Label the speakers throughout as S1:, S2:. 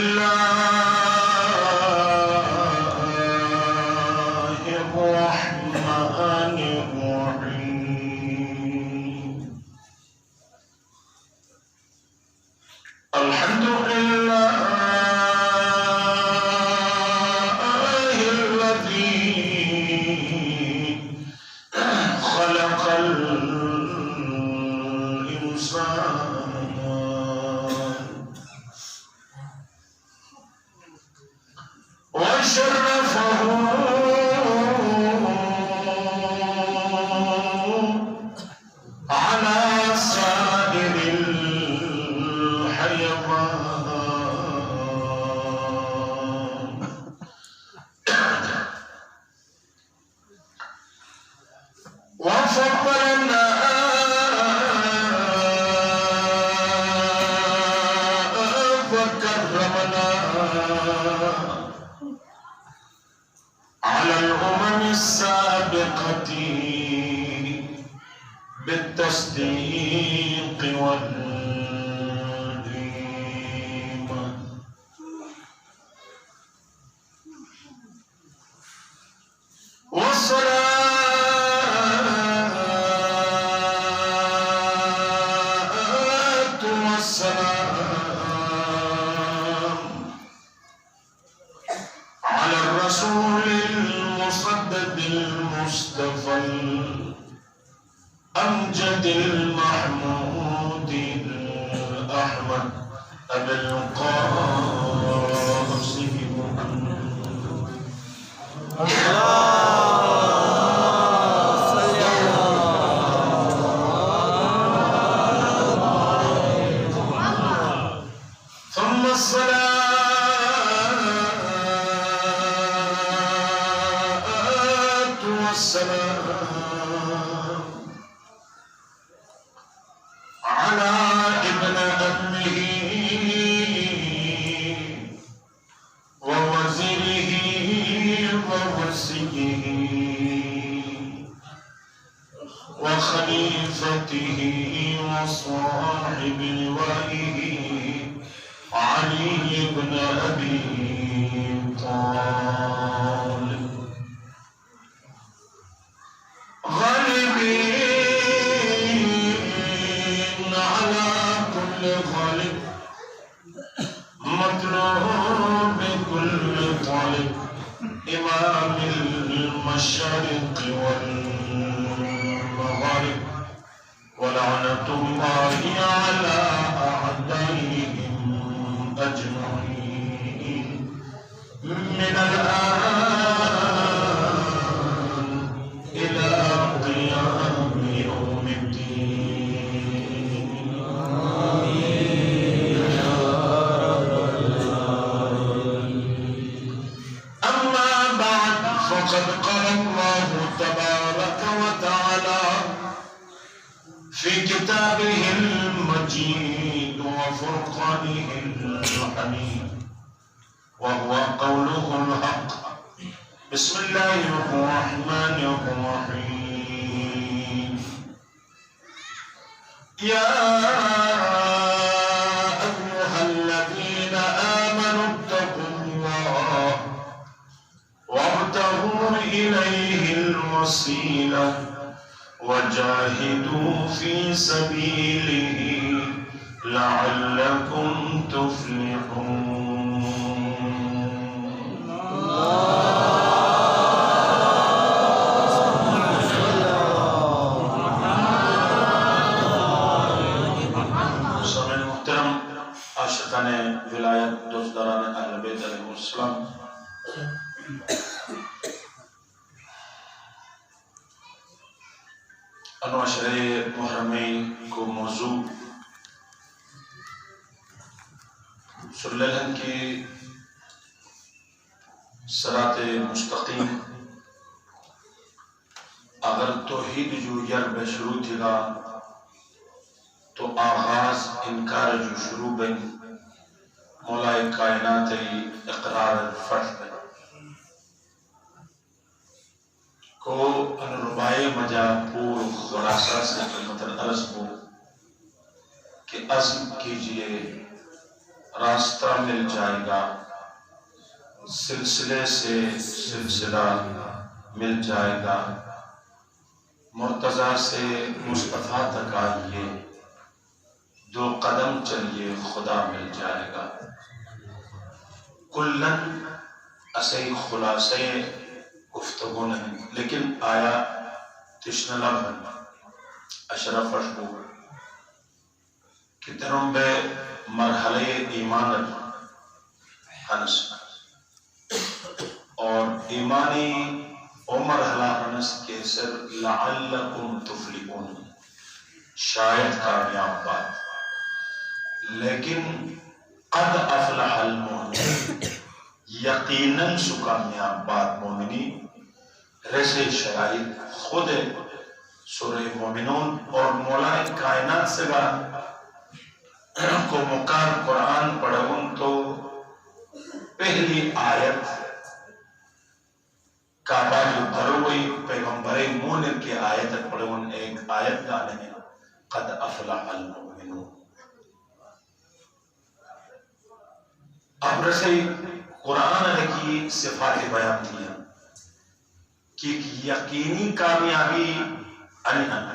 S1: الله الرحمن الرحيم الحمد لله الذي خلق الإنسان وشرفه على سائر الحيوان وفضلنا وكرمنا على الأمم السابقة بالتصديق والإيمان والصلاة والسلام على الرسول المصدق المصطفى الأمجد المحمود الأحمد أبي القاسم محمد ثم الصلاة والسلام على ابن أمه ووزيره ووصيه وخليفته وصاحب لوائه علي بن أبي طالب غالبين على كل غالب مطلوب بكل طالب إمام المشارق والمغارب ولعنة الله على أعدائهم أجمعين من الآن إلى قيام يوم الدين آمين يا رب العالمين أما بعد فقد قال الله تبارك وتعالى في كتابه المجيد وفرقانه الحميد وهو قوله الحق بسم الله الرحمن الرحيم يا أيها الذين آمنوا اتقوا الله وابتغوا إليه الوسيلة وجاهدوا في سبيله لعلكم تفلحون سامعین محترم، عاشقان ولایت، دوستداران اہل بیت علیہ السلام، عنوان محرمین کو موضوع سللن کی صراط مستقیم اگر توحید جو یر بے شروع تھی گا تو آغاز انکار جو شروع بین مولا کائنات اقرار الفتح بین کو انربائی مجا پور خلاصہ سے قیمت العرض کو کہ عزم کیجئے راستہ مل جائے گا، سلسلے سے سلسلہ مل جائے گا، مرتضیٰ سے مصطفیٰ تک آئیے، 2 قدم چلیے خدا مل جائے گا۔ کلن اسی خلاصے گفتگو نہیں، لیکن آیا تشن لبن اشرف اشبو کہ ترم بے مرحلے ایمان ہنس اور ایمانی او مرحلہ ہنس کے سر لعلکم تفلحون، شاید کامیاب بات، لیکن قد افلح المؤمنون، یقیناً سو کامیاب بات مومنی رسے شرائط خود سورہ مومنون اور مولا کائنات سے کو مقام قرآن پڑھون تو پہلی آیت کعبہ جو دروئی پیغمبر مونر کی آیت پڑھون ایک آیت گانے ہیں قد افلح المؤمنون۔ اب رسے قرآن کی صفات بیان دیا کہ یقینی کامیابی انہن،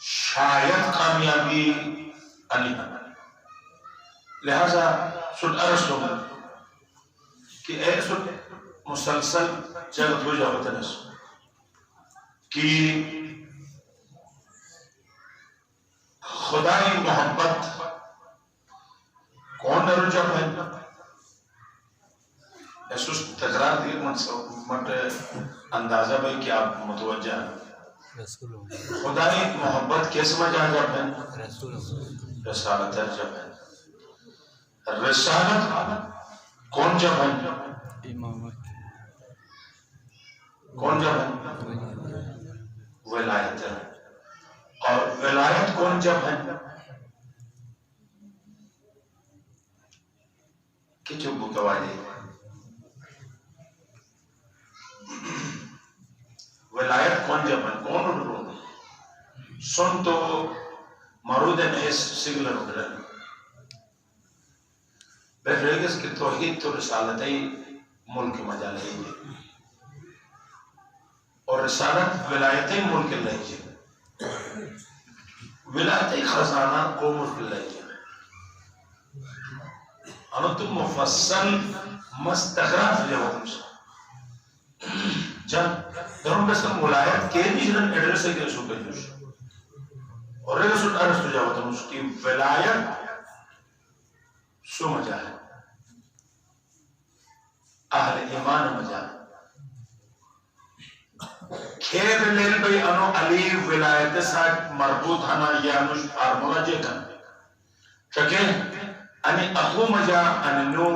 S1: شاید کامیابی انہن، لہذا سن ارسلوں کہ اے سن مسلسل جگت ہو جاوت نس کہ خدای محبت کون رجب ہے، ایسوس تکرار دیر مٹ اندازہ بھائی کہ آپ متوجہ ہیں، خدای محبت کیسے مجھا جب ہے، رسالت جب ہے، رسالت کون جب ہے، کون جب ہے، ولایت ہے، اور ولایت کون جب ہے کہ چبو گواہی، ولایت کون جب ہے، کون اڑھو سن تو مرود نیس سگلر اڑھن بہرگز کی توحید تو رسالتی ملک مجال ہے اور رسالت ولایتی ملک اللہ ہے، ولایتی خزانہ کو ملک اللہ ہے۔ انہوں تو مفصل مستغرف جواب سے جب درم بسم ولایت کے نیشنن ایڈریس ہے کہ رسول کا جوش اور رسول ارسل جواب اس کی ولایت سو مجا ہے، اہل ایمان مجا ہے، کھیر لیل بھئی انو علی ولایت ساتھ مربوط ہنا یا نوش فارمولا جے کن چکے اني أقوم جا أنو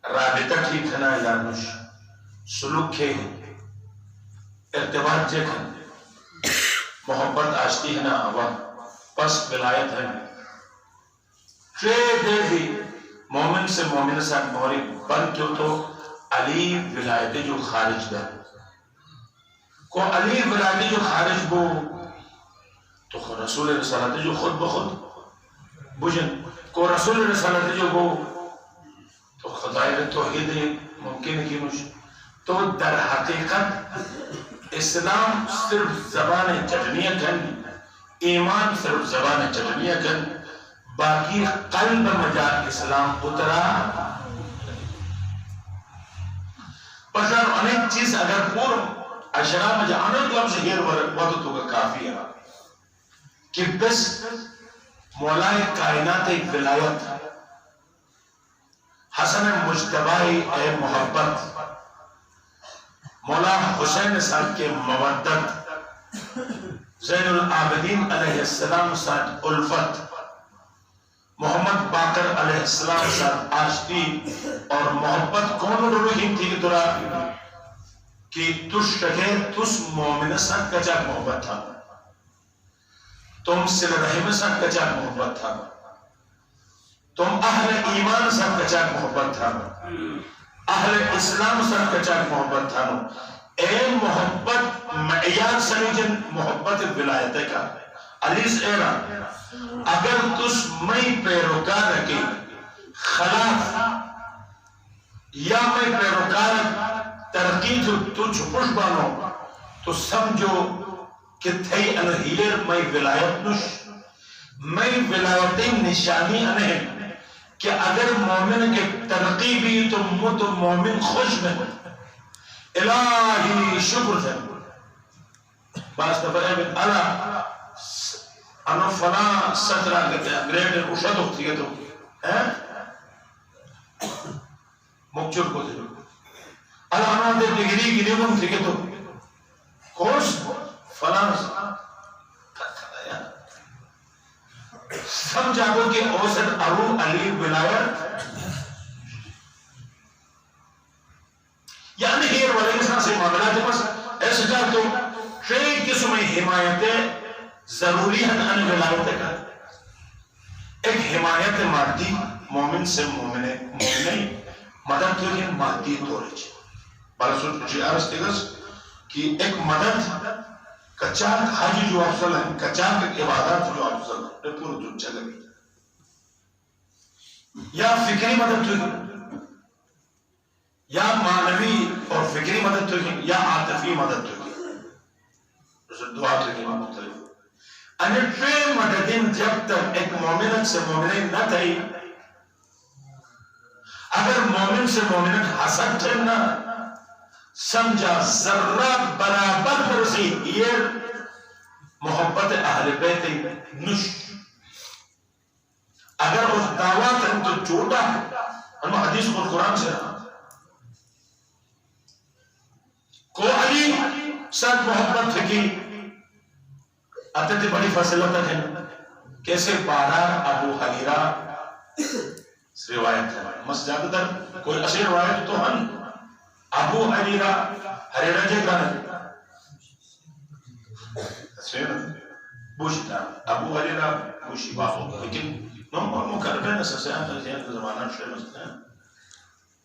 S1: رابطتي كنا يانوش سلوكي ارتباط جكن محبت عشقی ہے نا آبا پس ولایت ہے چے دیکھی مومن سے مومن سے موری بن کیوں تو علی ولایت جو خارج دا کو علی ولایت جو خارج بو تو رسول رسالت جو خود بخود بجن کو رسول رسالت جو ہو تو خدای توحید ممکن کی مش تو در حقیقت اسلام صرف زبان چٹنیہ کن، ایمان صرف زبان چٹنیہ کن، باقی قلب مجال اسلام اترا پشار انیک چیز اگر پور اشرا مجال انیک لفظ ہیر وقتو کا کافی ہے کہ بس مولائے کائنات ولایت حسن مجتبائی اے محبت مولا حسین صاحب کے مودت زین العابدین علیہ السلام صاحب الفت محمد باقر علیہ السلام صاحب عاشقی اور محبت کون روحی تھی درا کہ تُس شکے تُس مومن صاحب کا جا محبت تھا تم صلح رحم سے کچا محبت تھا، تم اہل ایمان سے کچا محبت تھا، اہل اسلام سے کچا محبت تھا، اے محبت معیار سنجن محبت ولایت کا علی سیرا اگر تس میں پیروکار رکھے خلاف یا میں پیروکار ترقی تو چھپش بانو تو سمجھو کہ تھئی انہیر میں ولایت نش میں ولایتی نشانی انہیں کہ اگر مومن کے ترقی بھی تو مت مومن خوش میں الہی شکر سے باس دفعہ ابن اللہ انو فلاں 17 گریڈ اشد ہوتی ہے تو مکچر کو دے اللہ انو دے ڈگری کی دیون تھی کہ تو کورس فلاں سمجھا گو کہ اوسط ابو علی ولایت یعنی ہیر والے انسان سے معاملات بس ایسے جا تو کئی قسم حمایتیں ضروری ہیں ان ولایت کا ایک حمایت مادی مومن سے مومن مدد تو یہ مادی طور ہے بلسو جی عرض تیگس کہ ایک مدد کچاک حاجی جو افضل ہے کچاک عبادات جو افضل ہے پورا دن جگہ بھی یا فکری مدد تو یا معنوی اور فکری مدد تو یا عاطفی مدد تو دعا تو کی مختلف انٹرے مددین جب تک ایک مومنت سے مومنت نہ تھی اگر مومن سے مومنت حسد تھے نہ سمجھا ذرہ برابر برسی یہ محبت اہل بیت نش اگر اس دعوات ہم تو چھوٹا ہے ہم حدیث کو قرآن سے رہا کو علی ساتھ محبت تھی اتتی بڑی فصلت ہے کیسے بارہ ابو حریرہ روایت ہے مس زیادہ تر کوئی اصل روایت تو ہن ابو حریرہ جے کھانا بوشتا ابو حریرہ بوشی باہو لیکن مقربین ایسا سیاں تو زمانہ شروع ہے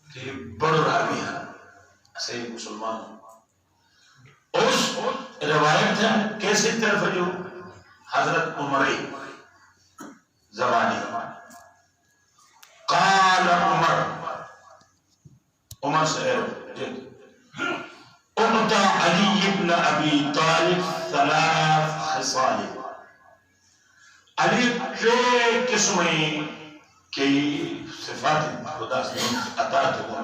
S1: کہ بڑو راوی ہے ایسے مسلمان اس روایت ہے کیسے طرف جو حضرت عمری زبانی قال عمر سے اعطى علی ابن ابی طالب 3 خصال علی کے قسمیں کی صفات خدا سے عطا ہوا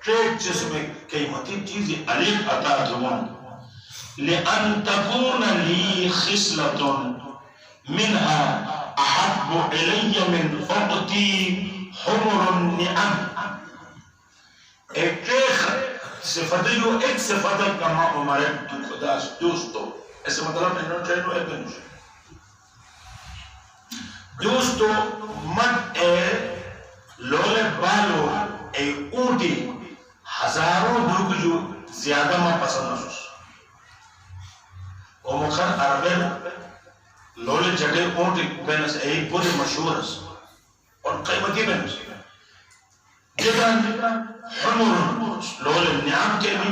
S1: چیز میں قیمتی چیز علی عطا ہوا لأن تكون لي خصلة منها أحب إلي من أعطي حمر النعم ایک صفت جو ایک صفت کما ہمارے خدا دوستو ایسے مطلب نہیں چاہیے نو ایک بنش دوستو مت اے لولے بالو اے اونٹی ہزاروں دروگ جو زیادہ ماں پسند نسوس وہ مخر عربین لولے جڑے اونٹی بینس اے بڑی مشہور ہے اور قیمتی بینس جدن حمر لولے نعم کے بھی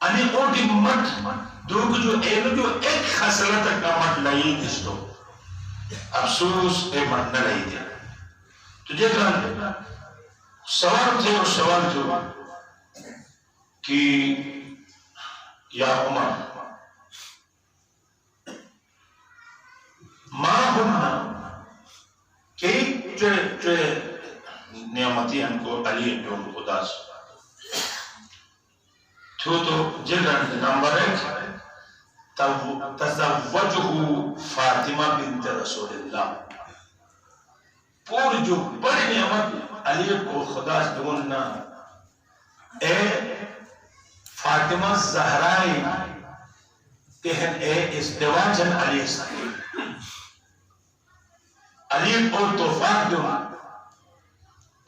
S1: انہیں اونٹی مت دروگ جو ایک خسلت کا مت لئی دستو افسوس اے مت نہ لئی دے تو جدن سوال تھے اور سوال تھے کہ یا عمر ما ہمنا کہ جو نعمتی ہم کو علی جو خدا سے تو جگہ نمبر 1 تزوجہ فاطمہ بنت رسول اللہ پور جو بڑی نعمت علی کو خدا سے دوننا اے فاطمہ زہرائی کہن اے ازدواجن علی السلام علی کو توفاق دوں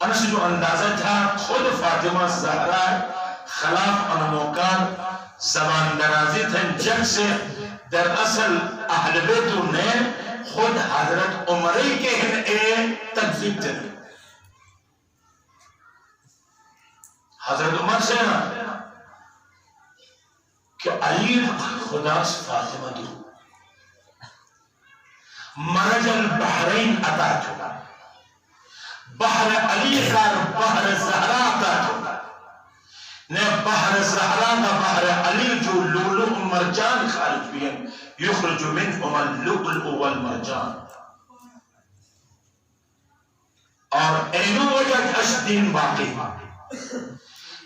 S1: انس جو اندازہ تھا خود فاطمہ زہرائی خلاف انموکار زبان درازی تھے جن سے در اصل اہل بیتو نے خود حضرت عمری کہن اے تکذیب تھے حضرت عمر سے کہ علی خدا سے فاطمہ دو مرج البحرین عطا چکا بحر علی کار بحر زہرا عطا چکا نے بحر زہرا کا بحر علی جو لؤلؤ مرجان خارج بھی ہیں یخرج منہما اللؤلؤ والمرجان اور اینو وجہ اشدین باقی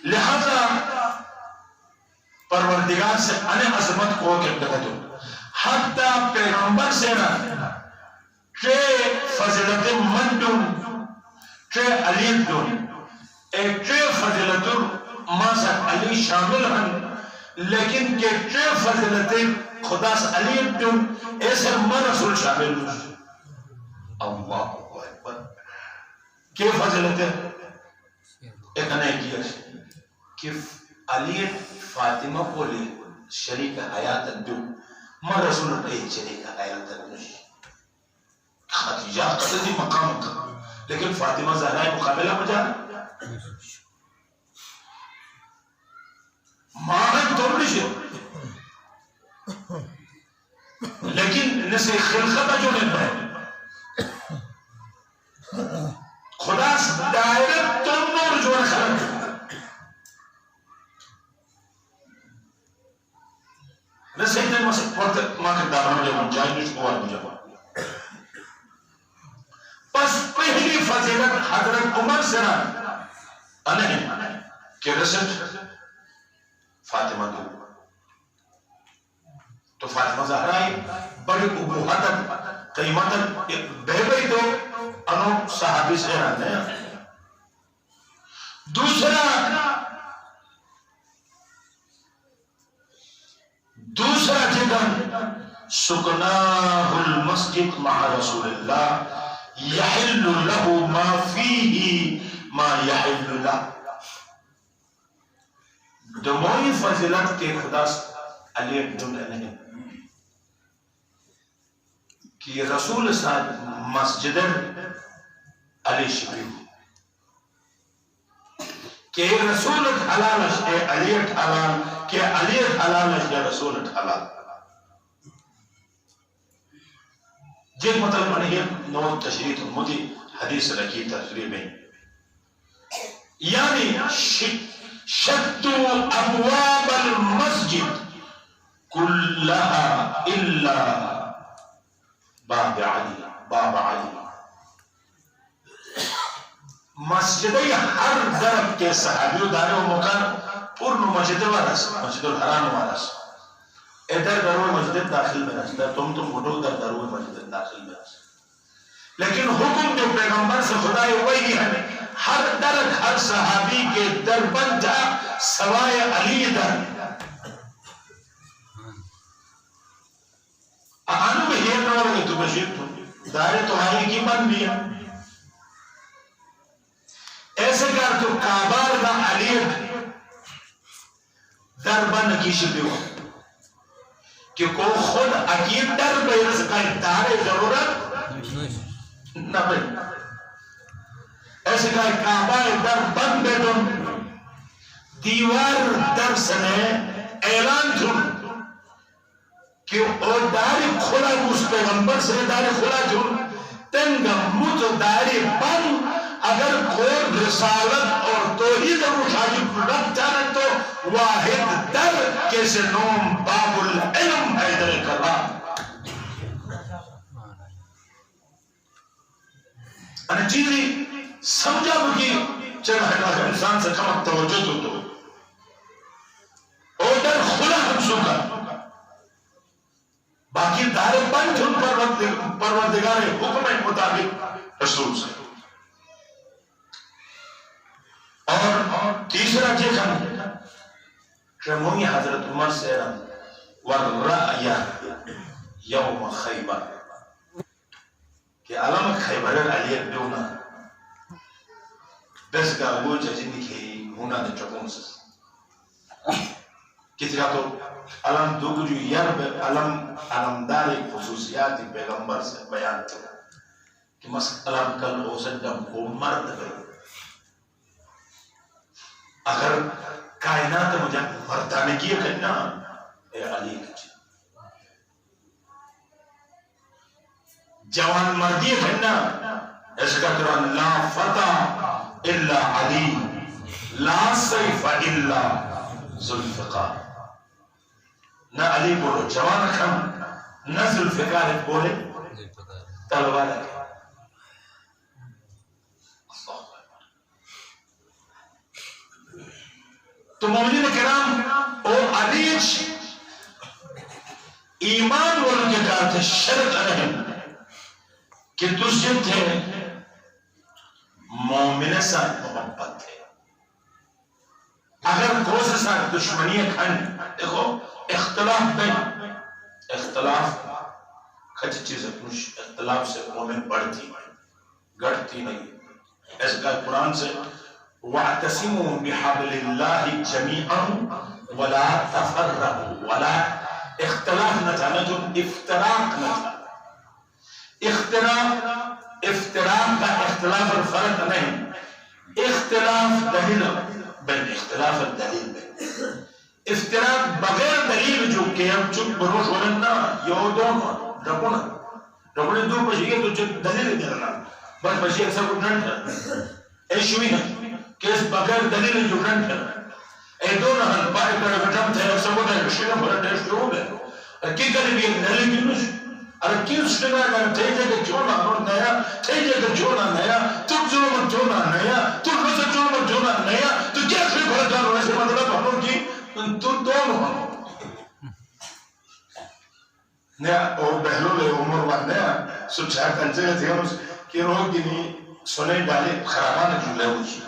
S1: لہذا پروردگار سے انہیں عظمت کو کہ دو حتی پیغمبر سے نا چے فضلت مندون چے علی دون چے فضلت ماسا علی شامل ہیں لیکن کہ چے فضلت خدا سے علی دون ایسے من رسول شامل ہیں اللہ اکبر کہ فضلت ایک نئے کیا کہ علی فاطمہ کو لے شریک حیات دو من رسول اللہ شریک حیات دو خدیجہ قدر مقام کا لیکن فاطمہ زہرا مقابلہ مجا ماہن تو نہیں لیکن نسے خلقتہ جو نہیں ہے خدا ڈائریکٹ تم نور جو خلق نسے اتنے وقت ماں کے داروں میں جب جائیں گے کو مجھے بس پہلی فضیلت حضرت عمر سے نا انہیں کہ رسل فاطمہ دو تو فاطمہ زہرائی بڑی ابوہتن قیمتن بے بے دو انو صحابی سے رہتے ہیں دوسرا جگہ سکناہ المسجد مع رسول اللہ یحل له ما فیہ ما یحل له دموئی فضلت کے خدا علی ابن نہیں کہ رسول صاحب مسجد علی شبیب کہ رسول حلال ہے علی حلال کہ علی حلال ہے رسول حلال جن مطلب انہیں نو تشریح مدی حدیث رکھی تشریح میں یعنی شدو ابواب المسجد کلها الا باب علی مسجدی ہر درب کے صحابیو دارے و مکان پورن مسجد وارس مسجد الحرام وارس ادھر دروی مسجد داخل میں رستا تم فوٹو در دروی مسجد داخل میں رستا لیکن حکم جو پیغمبر سے خدای وہی ہے ہر درد ہر صحابی کے در بند جا سوائے علی در آنو میں یہ نور ہے تو بشیر تو دارے تمہاری کی من بھی ہے ایسے کر تو کعبار دا علی در بند کی شبی ہو کہ کو خود عقید در بیرس کا دارے ضرورت نہ بھئی ایسے کہا کعبہ در بند بیٹن دیوار در سنے اعلان تھن کہ او داری کھلا اس پیغمبر سے داری کھلا تھن تنگا مت داری بند اگر کوئی رسالت اور توحید مشاجب رب جانا تو واحد در کیسے نوم باب العلم حیدر کلام انہیں چیزی سمجھا بکی چل اگر انسان سے کم توجہ تو اور در خلا ہم سکا باقی دار بند ان پروردگار حکم مطابق رسول سے اور تیسرا جیسا شموی حضرت عمر سیرم والرأی یوم خیبر کہ علم خیبر علی دونا بس کا وہ جنی کی ہونا دے چکون سے کسی کا تو علم دو جو یرب علمدار خصوصیات پیغمبر سے بیان کیا کہ مسئلہ کل ہو سجدم کو مرد گئی اگر کائنات مجھے مردانگی کرنا اے علی کی جوان مردی بھننا اس کا قرآن لا فتح الا علی لا سیف الا ذوالفقار. نہ علی بولو جوان کھم نہ ذوالفقار بولے تلوار ہے. تو مومنین کرام او علیج ایمان والوں کے کہتے شرط رہن کہ تجھے تھے مومن ساتھ محبت ہے. اگر کوئی ساتھ دشمنی کھن دیکھو اختلاف نہیں اختلاف کچھ چیز اختلاف سے مومن بڑھتی نہیں گڑتی نہیں. اس کا قرآن سے وَاعْتَصِمُوا بِحَبْلِ اللَّهِ جَمِيعًا وَلَا تَفَرَّقُوا وَلَا اختلاف نہ تھا نہ تو افتراق نہ تھا. افتراق کا اختلاف اور فرق نہیں. اختلاف دلیل بین اختلاف الدلیل بین افتراق بغیر دلیل جو کہ ہم چک بروش ولننا یہ دونوں رکھونا دو بشیئے تو چک دلیل دینا بس بشیئے سب کو ڈنٹ ہے ایشوی ہے کہ اس بغیر دلیل جو ڈنٹ ہے اے دونوں ہن باہر کر گٹم تھے اور سب کو ڈنٹ شیئر بڑا ڈیش جو ہو گئے کی کری بھی ایک دلیل کی نوش اور کیوں سٹنا اگر تیجے کے چونا نیا تیجے کے چونا نیا تم ظلم چونا نیا تم نسل ظلم چونا نیا تو کیا سے بھر جانو ایسے مطلب ہموں کی تم دونوں ہموں نیا او بہلو لے عمر وان نیا سچھا کنچے گا تھے ہم کی روح کی نہیں سنے ڈالے خرابانے جو لے ہوئی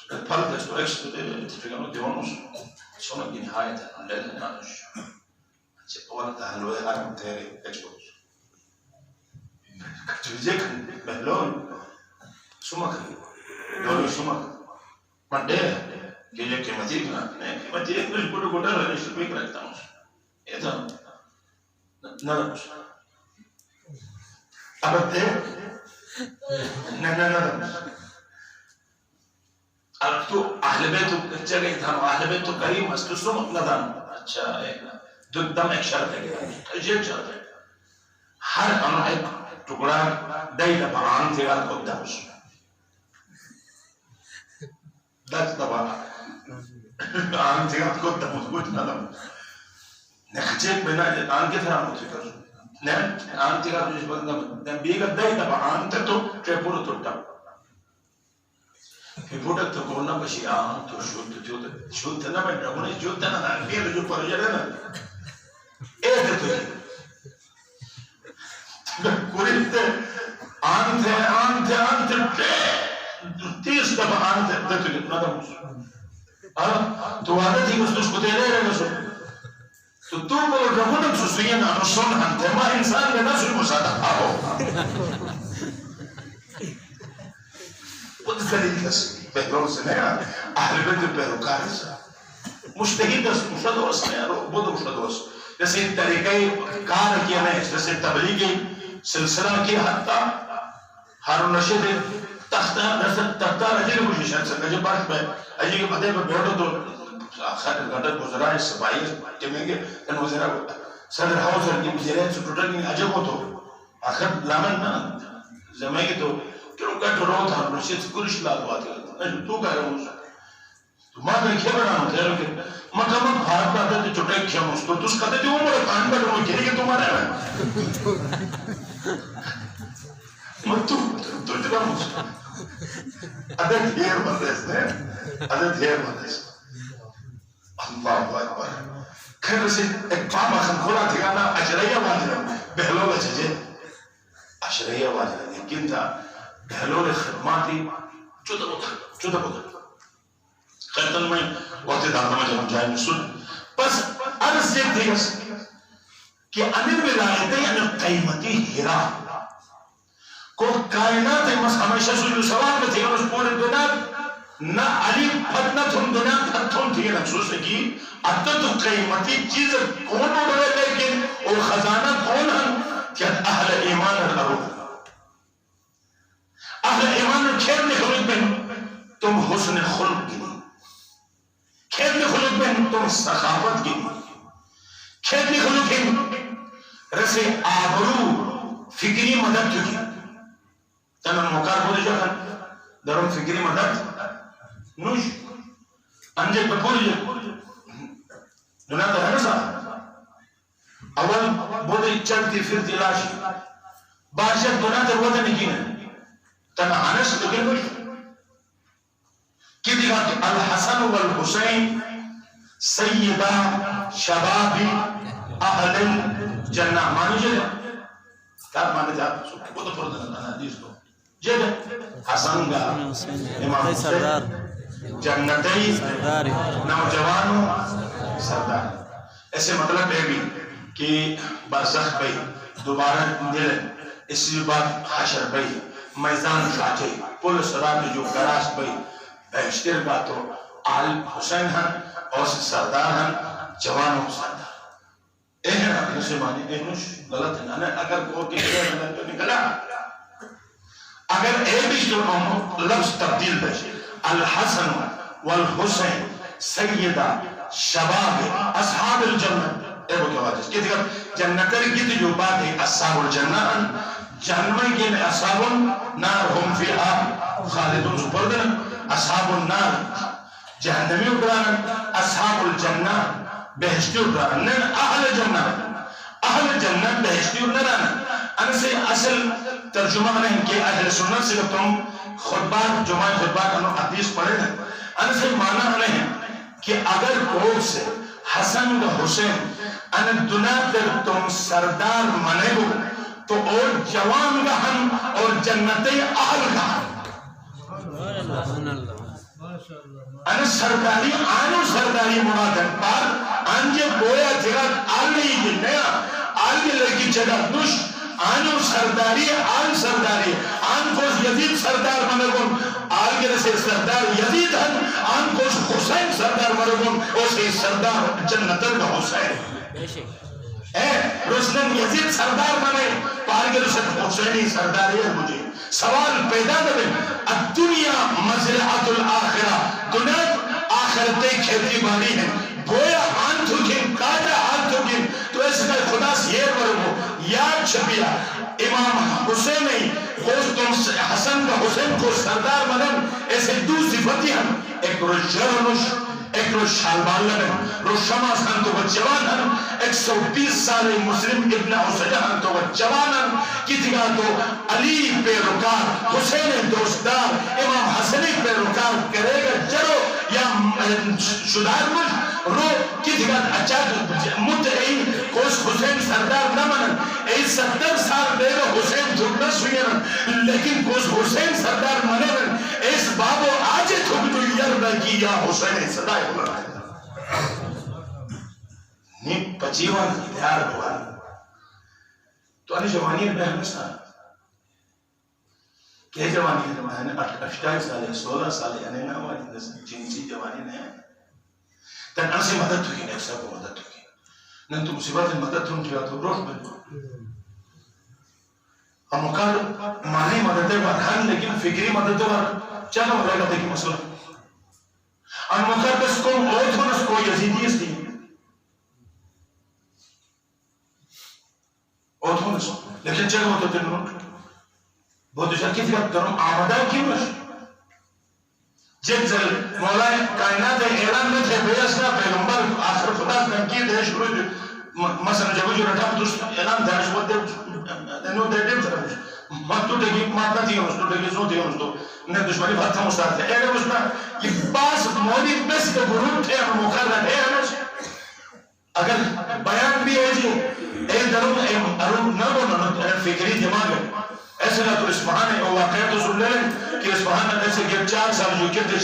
S1: پھل دے تو ایکس دے اتفاقانو دیوانو سونا کی نہایت ہے لے لے نانوش چه اول تحلوه حرم تیره اجبوز کچوزه کن بهلون سوما کن دولو سوما کن من ده که یه قیمتی کنن نه قیمتی ایک نش گوڑو گوڑا رو نشتر بیک رکھتا ہوں ایتا ندمش اب ده ندمش اب تو اہل بیتو جگہ تھا اہل بیتو کریم است تو سوما ندم اچھا ایک تو دم ایک شرط ہے تجھے شرط ہے ہر انو ایک ٹکڑا دائی دفعہ آن تیرا کو دمش دس دفعہ آن تیرا کو دمش کچھ نہ دم نخچیک بنا آن کے طرح ہوتی کر آن تیرا تو جس وقت بیگا دائی دفعہ آن تے تو ٹرے پورو توٹا پھر پوٹک تو کورنا بشی آن تو شوت نہ بیٹھا انہیں شوت نہ نہ پھر جو پر جڑے نا ایسے تو کوریتے آنتے تیس دفعہ آنتے تو کتنا دم تو عادت ہی مستوش کو تیرے رہے گا تو تو بول رہونم سو سوئینا نصون ہنتے ما انسان میں نسل مسادہ آہو خود دلیل کسی بہترون سے نہیں اہل بیت پیروکار سے مشتہید مشتدوس نہیں بود مشتدوس جیسے طریقہ کار کیا نہیں جیسے تبلیغی سلسلہ کی حتی ہارون رشید تختہ رجل مجھے شاید سکتا جب بات میں اجی کے پتے پر بیٹھو تو آخر گھٹر گزرائے سبائی جمعیں گے تن وزیرہ صدر ہاؤسر کی وزیرہ سے ٹوٹر کی عجب ہو تو آخر لامن نا زمائیں گے تو کیوں کہتے رو تھا رشید سے کلش لات بات ہے تو کہہ رہا ہوں تو ماں میں کیا بنا ہوں تیرے کہ مکمل بھارت پاتے تھے چھوٹے کیا مستو تو اس کہتے تھے وہ مرے کان پر وہ کہے کہ تمہارے میں مطو تو اتنا مستو عدد ہیر مدرس نے عدد ہیر مدرس اللہ اکبر کھر رسی ایک پاما خم کھولا تھی گانا اشرائیہ واجرہ بہلو لے چجے اشرائیہ واجرہ لیکن تھا بہلو لے خدماتی چودہ بودھا خیرتن میں وقت دارنا میں جب جائیں سن بس عرض یہ تھی کہ انر ولایتیں یعنی قیمتی ہیرا کو کائنات ہمیشہ جو سوال میں تھی اس پورے دنیا نہ علی پھٹ نہ تم دنیا پھٹ تم تھی نفسوس کی اتت قیمتی چیز کون اڑے لیکن اور خزانہ کون ہے کہ اہل ایمان کرو اہل ایمان کھیل میں خلق میں تم حسن خلق کی کھیل میں خلق میں تم سخاوت کی کھیتی خلوکیں رسے آبرو فکری مدد کی تنن مکار بولی جاکن درم فکری مدد نوش انجے پپولی جاکن دنیا تو ہے نا صاحب اول بودی چلتی پھرتی لاشی بادشاہ دنیا تو وہ نہیں کی تن انس لگے ہوئی کی دیکھا کہ الحسن والحسین سیدہ شباب اہل جنہ مانی جائے کیا مانے جاتا وہ تو پردہ نہ حدیث کو جائے حسن گا امام حسین جنتی نوجوانوں سردار ایسے مطلب ہے بھی کہ برزخ بھئی دوبارہ دل اسی بعد حشر بھئی میزان شاچے پولیس رات جو گراس بھئی بہشتر باتو آل حسین ہن اور سردار ہن جوانوں سردار اہنا مسلمانی اہنوش غلط ہے اگر کوئی کسی ہے تو نکلا اگر اے بھی جو لفظ تبدیل بشے الحسن والحسین سیدہ شباب اصحاب الجنت اے وہ کیا بات ہے کہ دیکھا جنتر کی جو بات ہے اصحاب الجنت جہنمی کے لئے اصحاب النار ہم فی خالدون سپردن اصحاب النار جہنمی اکرانا اصحاب الجنت بہشتی اکرانا اہل جنت بہشتی اکرانا ان سے اصل ترجمہ نہیں کہ اہل سنت سے تم خطبات جمعہ خطبات انہوں حدیث پڑھے ہیں ان سے معنی نہیں کہ اگر کوئی سے حسن و حسین ان دنیا تر تم سردار منے ہو تو اور جوان گہن اور جنتی اہل گہن ان سرداری آنو سرداری مرادن پر آنجے بویا جگہ آلی کی نیا آلی لڑکی جگہ دوش آنو سرداری آن سرداری آن کوش یزید سردار منگون آل کے رسے سردار یزید ہن آن کوش حسین سردار منگون اسے سردار جنتر کا حسین رسلن یزید سردار بنے پار کے رسل حسینی سرداری ہے مجھے سوال پیدا دے الدنیا مزرعت الاخرہ دنیا آخرتے کھیتی باری ہے گویا آن تھوکیں کاجا آن تھوکیں تو ایسے کہ خدا سے یہ ورگو یاد چھپیا امام حسین تم حسن کا حسین کو سردار بنن ایسے دو صفتی ہم ایک رو جرنش ایک رو شالبال لگن رو شماس ہن تو جوان ہن 120 سال مسلم ابن حسین ہن تو جوان ہن کتی گا تو علی پیروکار حسین دوستدار امام حسنی پیروکار کرے گا جرو یا شدار مجھ رو کتی گا اچھا مدعی کوس حسین سردار نہ منن ای 70 سال دے گا حسین جھکنا سوئین لیکن کوس حسین سردار منن اس بابو آج تھوک تو یرد کی یا حسین صدای ہونا نہیں پچیوان اتحار ہوا تو آنی جوانی ہے ہمسان کہ جوانی ہے 28 سال 16 سال یعنی نہ ہوا جنسی جوانی نہیں تن انسے مدد ہوئی نیک صاحب کو مدد ہوئی نن تو مصیبت مدد ہوں کیا تو روح بن ہم مقال معنی مدد ہے برحان لیکن فکری مدد ہے چلو رہے گا دیکھی مسئلہ ان مقدس کو اوتھونس کو یزیدیس دی اوتھونس لیکن چلو ہوتا دنوں بہت اشار کی فکر کروں آمدہ کیوں ہے جب زل مولا کائنات اعلان میں تھے بیسنا پیغمبر آخر خدا تنقید ہے شروع مثلا جب جو رٹھا دوست اعلان دھاش وہ دنوں دے دے طرف مات تو ٹکی مات نہ تھی ہم اس تو ٹکی سو تھی ہم اس تو نے دشمنی بات تھا مستعد ہے اگر اس میں یہ باس مولی بس کے گروپ تھے ہم مقرر ہے اگر بیان بھی ہے جو ایک دروں نہ بولنا فکری دماغ ہے ایسے نہ تو اسفہان ہے واقعہ تو سن لے لیں کہ اسفہان ایسے کہ 4 سال جو کہتے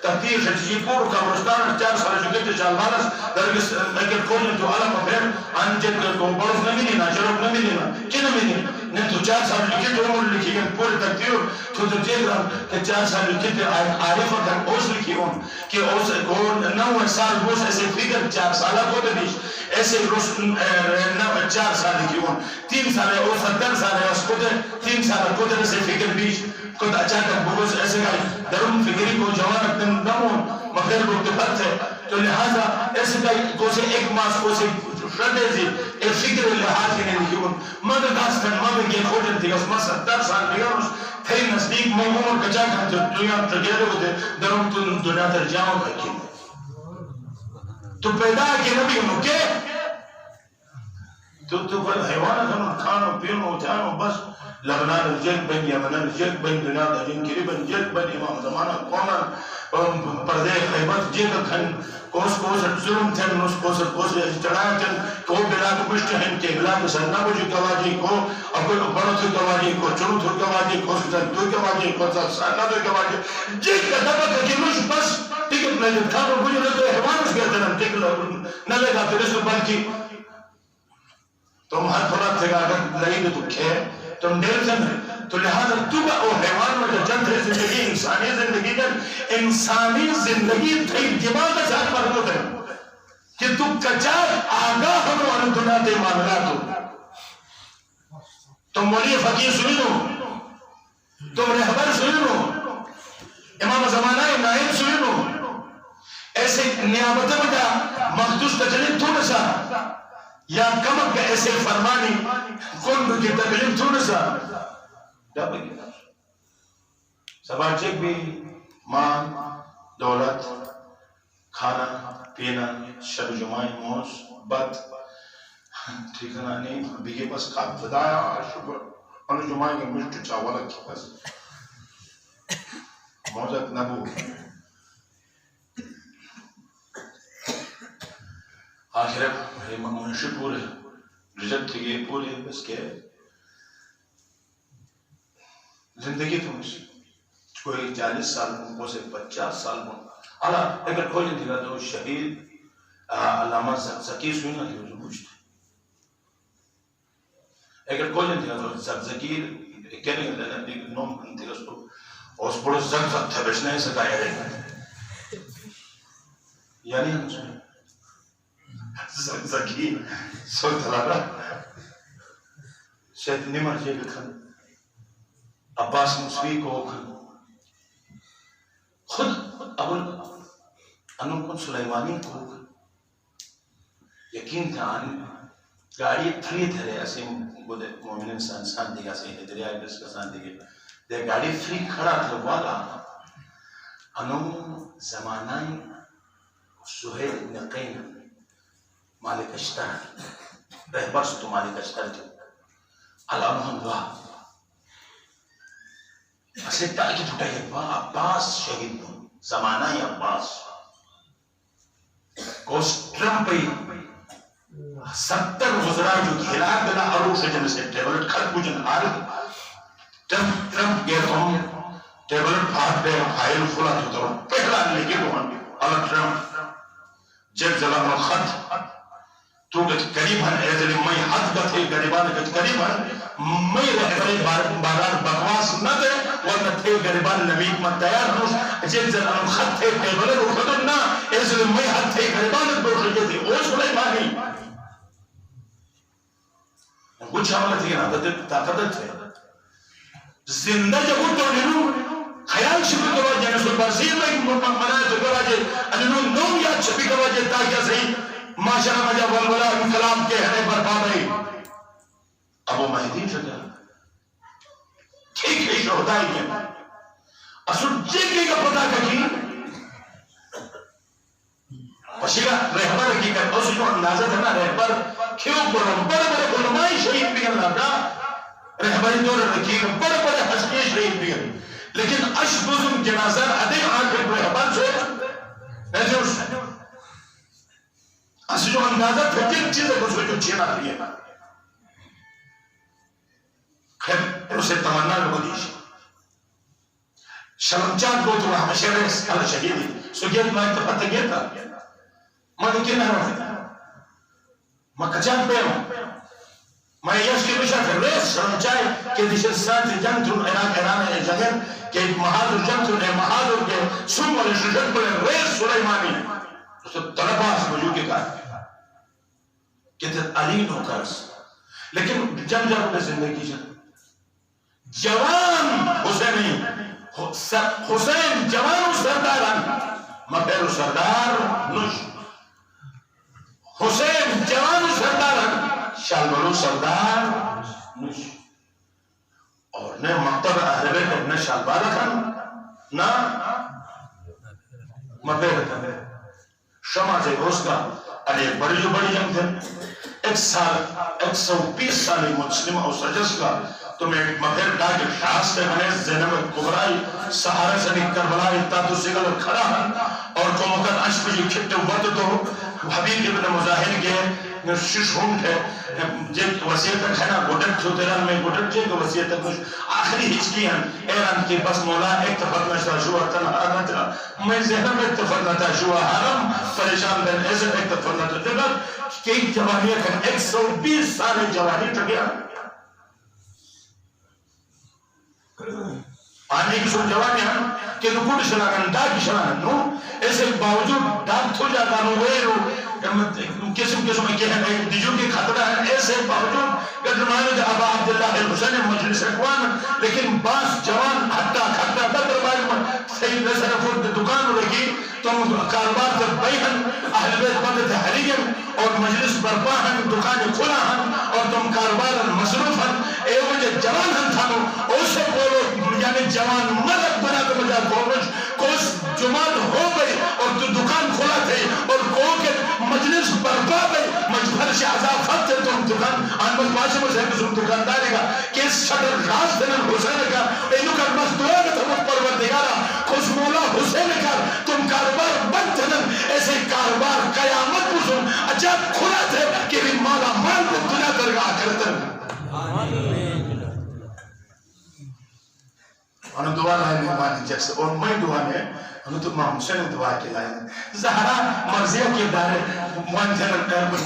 S1: تحقیق خجی پور قبرستان 4 سال جو کہتے چال بارس درگس اگر کھولنے تو علم افیر انجد کو بڑف نہ ملینا جرب نہ ملینا کی نہ ملینا نے تو 4 سال جو کہتے عمر لکھی گئے پوری تقدیر تو دیکھ رہا کہ 4 سال جو کہتے عارفہ کا اوز لکھی ہوں کہ اوز 9 سال بوس ایسے فکر 4 سالہ کو دے دیش ایسے 4 سال لکھی ہوں 3 سال ہے او 70 سال ہے اس کو دے 3 سال کو دے سے فکر بیش خود اچانک بغض ایسے گئی درون فکری کو جوان اپنے نمون مغیر کو اتفاق ہے تو لہذا ایسے گئی کو سے ایک ماس کو سے شدیزی ای فکر لحاظ کے نکیون مدد داستن مدد یہ کھوجن تھی اس مسا 10 سال بیارس تھی نزدیک مومون کچا کھانتے دنیا ترگیرے ہوتے درم تو دنیا تر جاؤں بھائی تو پیدا کے نبی انہوں کے تو پر حیوانات ہم کھانو پیونو جانو بس لبنان الجگ بن یمن الجگ بن دنیا دا جن کری بن جگ بن امام زمانہ قونا پردے خیبت جگ کھن کوس ظلم تھن نس کوس چڑھایا تھن کو بلا کو پشت ہیں کہ بلا کو سرنا کو جو گواجی کو اپنے بڑو تھو گواجی کو چڑو تھو گواجی کو سر دو گواجی کو سرنا دو گواجی جگ کا دبا کا جنوش بس ٹکٹ میں جب کھانو بجھو رہے تو حیوان اس گئے تھے ٹکٹ نہ لے گا تیرے سو بلکی تم ہر فرات تھے گا اگر لئی تو کھے تم دیر سے تو لہذا تو با او حیوان میں جو جنت زندگی انسانی زندگی جن انسانی زندگی تھی دماغ کا ساتھ مرموت ہے کہ تو کچار آگاہ ہمیں انہوں دنیا دے مانگا تم ولی فقیر سنی لو تم رہبر سنی لو امام زمانہ نائب سنی لو ایسے نیابت میں جا مخدوش تجلیب تو نسا یا کمک کا ایسے فرمانی کن کی تکلیف تو نسا ڈبے گی سبا چک بھی مان دولت کھانا پینا شب جمعی موز بد ٹھیکنا نہیں بیگے پس کھا فدایا شکر انہوں جمعی کے مشت چاولا کی پس موزت نبو آخر منشی پورے رجت تھی پورے بس کے زندگی تو مجھے کوئی 40 سال کو سے 50 سال میں اللہ اگر کوئی نہیں دیگا تو شہید علامہ زکی سوئی نہ دیو جو پوچھتے اگر کوئی نہیں دیگا تو زکیر کہنے گا لینا دیکھ نوم کنتی گا اس کو اس پڑو زک تھا بچنے سکایا رہے گا یعنی ہم سوئی زکی سوئی تلالا شاید نمر جے بکھن عباس موسوی کو خود ابو انکن سلیمانی کو یقین تھا گاڑی فری تھے ایسے مومن انسان دیگا سے دریا اس کا سان دیگا دے گاڑی فری کھڑا تھا والا انو زمانہ سہیل ابن قین مالک اشتر رہبر سے تو مالک اشتر جو علامہ اللہ اسے تاکہ چھوٹا یہ عباس شہید ہوں زمانہ ہی عباس کوس ٹرمپ ہی 70 وزراء جو کھلا بنا عروش جن سے ٹیبلٹ کھت بجن آل ٹرمپ گئے ہم ٹیبلٹ پھاٹ دے فائل کھلا تو پہلا لکھے وہ اللہ ٹرمپ جب ظلم الخط تو کہ قریباً ایزلی میں حد کا تھے قریباً قریباً میں رہبری بارار بکواس نہ دے ورنہ تھے قریباً نبیت میں تیار ہوش جب ظلم خط تھے ٹیبلر اٹھتن نہ ایزلی میں حد تھے قریباً بوٹ رکھے تھے او سلیمانی کچھ عمل تھی نا طاقت تھے زندہ جب تو نلو خیال شکر کے واجہ نسل برسیر میں منائے تو کے واجہ انہوں نوم یاد شکر کے واجہ تاکہ صحیح معاشرہ مجھا والولا انقلاب کے ہنے پر پابئی ابو مہدی شکر ٹھیک ہے شہدائی ہے اصل جنگی کا پتہ کھی وشیلہ رہبر حقیقت اس جو اندازہ تھا نا رہبر کیوں برم بڑے بڑے علماء شہید بھی اللہ کا رہبری دور رکھی بڑے بڑے حسنی شہید بھی لیکن اشبزم جنازہ ادھے آنکھ رہبر سے ایسے اس اصل جو اندازہ تھا جن چیزیں کو جو چینا رہی ہے خیر اسے تمنا لگو دیش شرمچان کو تو ہمیشہ رہے اللہ شہیدی سوگیت میں تو پتہ گیا تھا میں دیکھیں نہ رہا میں کچان پہ ہوں میں یش کی بشا کر رہے شرمچائے کہ دیشن ساتھ جنگ تھون ایران جنگن کہ محاضر جنگ تھون محاضر کے سن والے شجن پر رہے سلیمانی اس تو طلباس موجود کے کہا کہ علی نو کرس لیکن جنگ جب میں زندگی جن جوان حسینی حسین جوان و سرداران مپیر و سردار نش حسین جوان سردار شالبلو سردار نش اور نے مکتب اہل بیت اپنے شالبار رکھن نہ مبے رکھن شمع سے گوشت کا علی بڑی جو بڑی جنگ تھے 120 سالی مسلم اور سجس کا تمہیں مبیر ڈاکے شاست بنے زینب کبرائی سہارے سے نکر بلائی تاتو سگل کھڑا ہن اور کو مکر عشق جی کھٹے وقت تو حبیب ابن مظاہر کے شش ہونٹ ہے جب وسیعت تک ہے نا گھٹٹ چھو تیران میں گھٹٹ چھے تو وسیعت تک آخری ہچکی ہیں ایران کی بس مولا ایک تفت نشتا شوہ تنہا نتنا میں زینب ایک تفت نتا شوہ حرم پریشان دن ایسے ایک تفت نتا دیگر کہ ایک جوانی ہے 120 سالے جوانی ٹکیا آنے کی سن جوانی ہیں کہ نکوڑ شلاغن دا کی شلاغن نو ایسے باوجود ڈاک تھو جاتا نو ویرو قسم قسم کے ہیں دیجو کی خطرہ ہے ایسے باوجود قدرمانے دے ابا عبداللہ الحسین مجلس رکوان لیکن باس جوان حتی خطہ در بائی سید نصر فرد دکان رکی تم کاربار تر بیہن اہل بیت مدد حریگن اور مجلس برپاہن دکان کھلا ہن اور تم کاربار مصروف ہن اے وجہ جوان ہن تھانو اسے بولو یعنی جوان مدد بنا تو مجھا کورش کوس جماعت ہو گئی اور تو دکان کھلا تھے اور کو کہ مجلس برپا گئی مجبر سے عذاب فت تھے تم دکان آنمت پاسم حسین کسم دکانداری کا کہ اس شٹر راز دنن حسین کا اینو کر بس دعا کا تمت پروردگارا کس مولا حسین کا تم کاروبار بند دنن ایسے کاروبار قیامت بسن عجب کھلا تھے کہ بھی مولا مال کو دنیا درگاہ کرتن انہوں دعا لائے مہمانی جیسے اور میں دعا نے انہوں تو ماں حسین دعا کے لائے زہرا مرضیہ کے دارے موانتین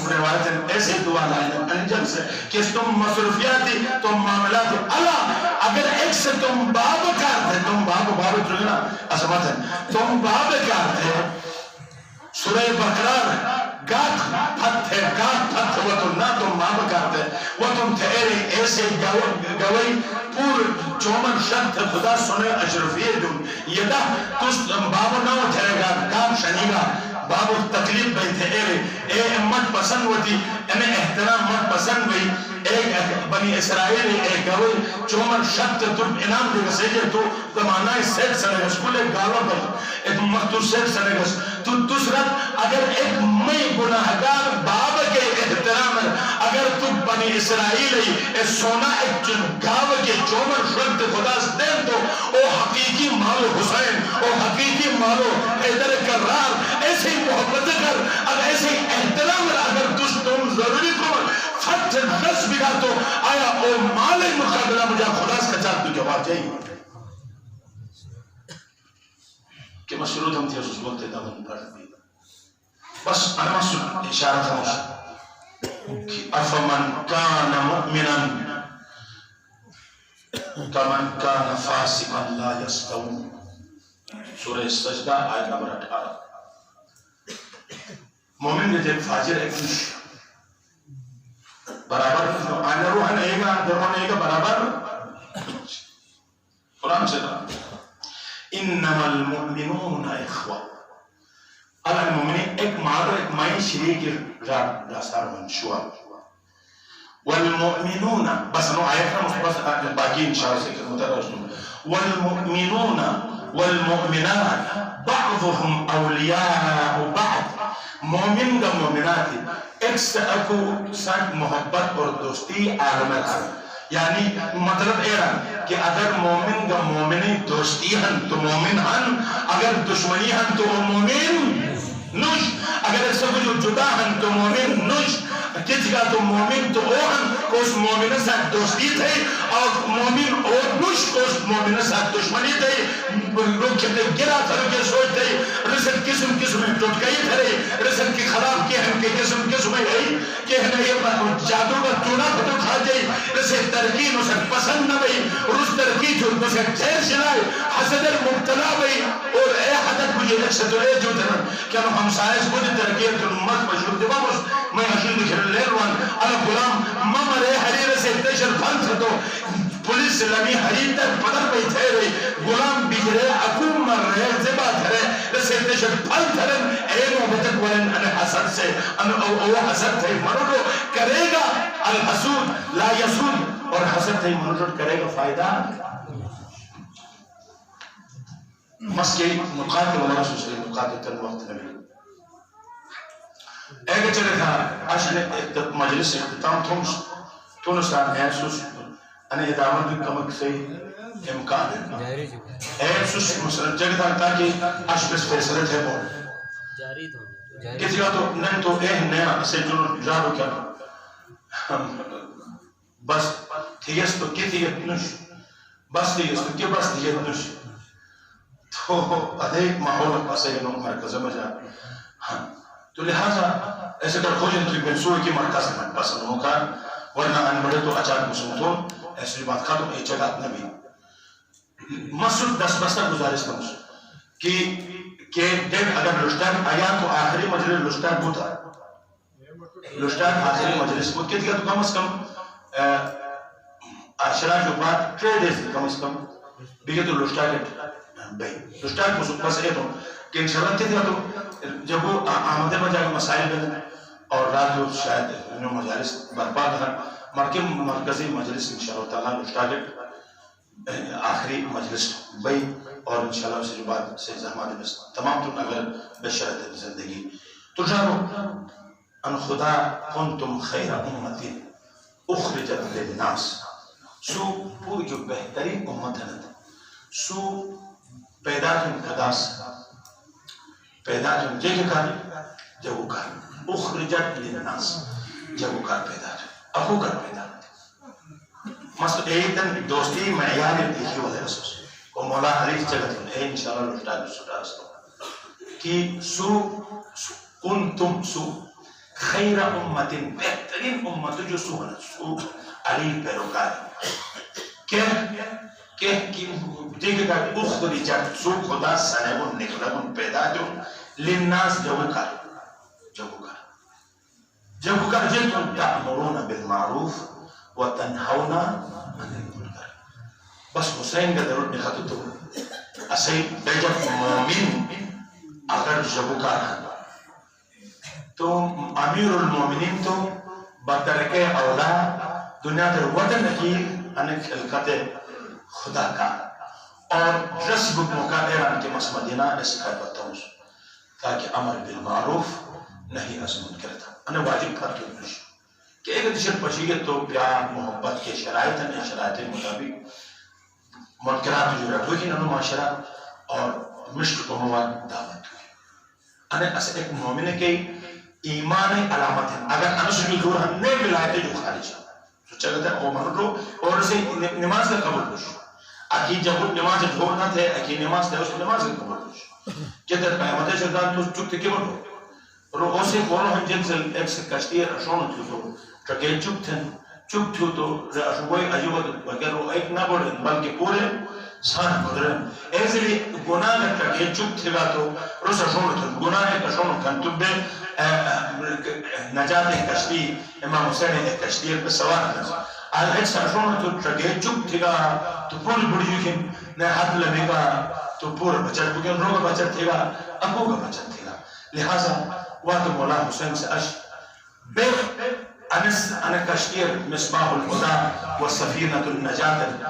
S1: روایتین ایسے دعا لائے انجل سے کہ تم مصروفیاتی تم معاملاتی اللہ اگر ایک سے تم باب کرتے تم باب چلنا عظمت ہے تم باب کرتے سورہ بقرار گات پھت وہ تم نہ تم باب کرتے وہ تم تھیرے ایسے گوئی پور چومن شد خدا سنے اشرفیہ دن یہ دا کس بابو نو تھے گا کام شنیگا بابو تکلیف بھئی تھے اے امت پسند ہوتی انہیں احترام مت پسند بھئی ایک بنی اسرائیل ایک گوئی چومن شد تم انام دے گا سیجے تو زمانہ سیٹ سنے گا سکولے گالا بھئی ایک مختور سیٹ سنے گا تو دوسرت اگر ایک مئی گناہگار باب کے احترام اگر تو بنی اسرائیل ہے سونا ایک گاو کے چومن شد خدا دین تو او حقیقی مالو حسین او حقیقی مالو حیدر کرار ایسے ہی محبت کر اب ایسے ہی احترام اگر تم ضروری کر فتح نس بگا تو آیا او مال مقابلہ مجھا خدا اس کا چاہت تو جواب جائیں کہ مشروط ہم تھی اس وقت دمن پڑھ دی بس انا مسئول اشارہ تھا مجھے کہ افمن کان مؤمنا کمن کان فاسقا لا یستوون سورہ سجدہ آیت نمبر 18 مومن نے جب فاجر ایک نش برابر آنے روحن ایگا درون ایگا برابر قرآن سے کہا انما المؤمنون اخوہ المؤمنین ایک مادر ایک مائی شریک راسار من شوا والمؤمنون بس انو آیتنا بس باقی انشاءاللہ سے مترجم والمؤمنون والمؤمنات بعضهم اولیاء بعض مومن کا مومنات ایک سے اکو ساتھ محبت اور دوستی عالم الارض یعنی مطلب ایران کہ اگر مومن کا مومنی دوستی ہن تو مومن ہن اگر دشمنی ہن تو مومن نوش اگر اس سے جو جدا ہن تو مومن نوش کس کا تو مومن تو او ہن کو اس مومن ساتھ دوستی تھے اور مومن اور نوش کو اس مومن ساتھ دشمنی تھے لوگ کہتے گرا تھا کہ سوچتے رسل قسم قسم ٹوٹکائی تھے رسل کی خراب کے ہم کے قسم قسم ہے کہ ہمیں یہ جادو کا چونا پھٹو کھا جائے رسل ترقی اسے پسند نہ بھئی رس ترقی جو اسے چیر شلائے حسد المبتلا بھئی اور اے حدد مجھے ایک سے تو اے جو تھا کہ ہم سائنس کو ترقی تو امت مشہور دیوا میں حشید بکھر لیلوان علی غلام ممر حریر سے تشر بند تھا تو پولیس لمی حریر تک پدر پہ تھے رہی غلام بگرے اکوم مر رہے زبا تھرے رسے تشر بند تھرن اے محبتک ولن انہ حسد سے وہ حسد تھے منوٹو کرے گا الحسود لا یسود اور حسد تھے منوٹو کرے گا فائدہ مسکی نقاط ولا سوسے نقاط تن وقت نبی ایک چلے تھا عشر مجلس اختتام تونستان ہے سوس انہیں ادامت بھی کمک سے امکان ہے ایک سوس مسلم جگہ تھا تاکہ عشر فیصلت ہے وہ کسی کا تو نہیں تو نیا اسے جو جارو کیا بس تھیس تو کی تھی نش بس تھیس تو کی بس تھی نش تو ادھیک ماحول اسے انہوں مرکز میں جا تو لہذا ایسے کر خوشن تو بنسوئی کی مرکز میں پسند ہوگا ورنہ ان بڑے تو اچانک مسلم تو ایسی بات ختم ایک جگہ نبی مسجد 10 بستر گزارش کروں کہ دیکھ اگر لشتاق آیا تو آخری مجلس لشتاق ہوتا لشتاق آخری مجلس بود کہتی ہے تو کم از کم عشرہ جو بعد 3 دیز کم از کم بھی تو لشتاق بھائی لشتاق مسجد بس ہے تو کہ انشاءاللہ کہتی ہے تو جب وہ آمدے میں جائے مسائل بنے اور رات جو شاید انہوں مجالس برپا دھر مرکزی مجلس انشاءاللہ تعالیٰ لشتاق آخری مجلس بھائی اور انشاءاللہ اسے جو بعد سے زحمات بس تمام تو اگر بشرت زندگی تو جانو ان خدا کنتم خیر امتی اخرجت للناس سو پوری جو بہترین امت ہے سو پیدا کن خداس پیدا کن جگہ کاری جب کار اخرجت للناس جب کار پیدا ابو کر پیدا مثلا ایک دن دوستی معیار دیکھی والے رسول کو مولا حریف جگت ان اے انشاءاللہ لٹا جو سٹا رسول کہ سو کنتم سو خیر امت بہترین امت جو سو ہے سو علی پیروکار کہ دیکھ کر اخرجت سو خدا سنگون نکلگون پیدا جو للناس جب کر جلتم تعمرون بالمعروف وتنہون عن المنکر بس حسین کا ضرورت نہیں خطو تو اسی بیجت مومن اگر جب کر تو امیر المومنین تو بترک اولا دنیا در وطن کی ان خلقت خدا کا اور رسب موقع ایران کے مسمدینہ اس کا بتاؤں تاکہ امر بالمعروف نہیں از منکر تھا انہیں واجب کر کے نش کہ ایک دشت پشیت تو پیار محبت کے شرائط ہیں شرائط مطابق منکرات جو رکھو ہی ننو معاشرہ اور مشک کو مواد دعوت ہوئی انہیں اس ایک مومن کے ایمان علامت ہے اگر انسو جو دور ہم نہیں ملائے جو خارج ہے تو چلتا ہے اومن رو اور اسے نماز کا قبول کش اکی جب نماز دھور نہ تھے اکی نماز تھے اس کو نماز کا قبول کش کہتے قیامت شدان تو چکتے کی بڑھو رو اسے کونو ہم جنسل ایک سے کشتی رشونو تھو تو چکے چک تھو تو رشوئی عجیبت بگر رو ایک نہ بڑھن بلکہ پورے سان بڑھن ایسے لی گناہ نے چکے چک تھے گا تو رس رشونو تھو گناہ نے کشونو کن تو بے نجات کشتی امام حسین ایک کشتی پر سوار کرنا آج ایک سرشونو تو چکے چک تھے گا تو پوری بڑی یوکن نے حد لبے گا تو پورا بچت بکن رو کا بچت تھے گا ابو کا بچت تھے گا لہذا وقت مولا حسین سے اش بے انس کشتیر مصباح الہدا و سفینۃ النجات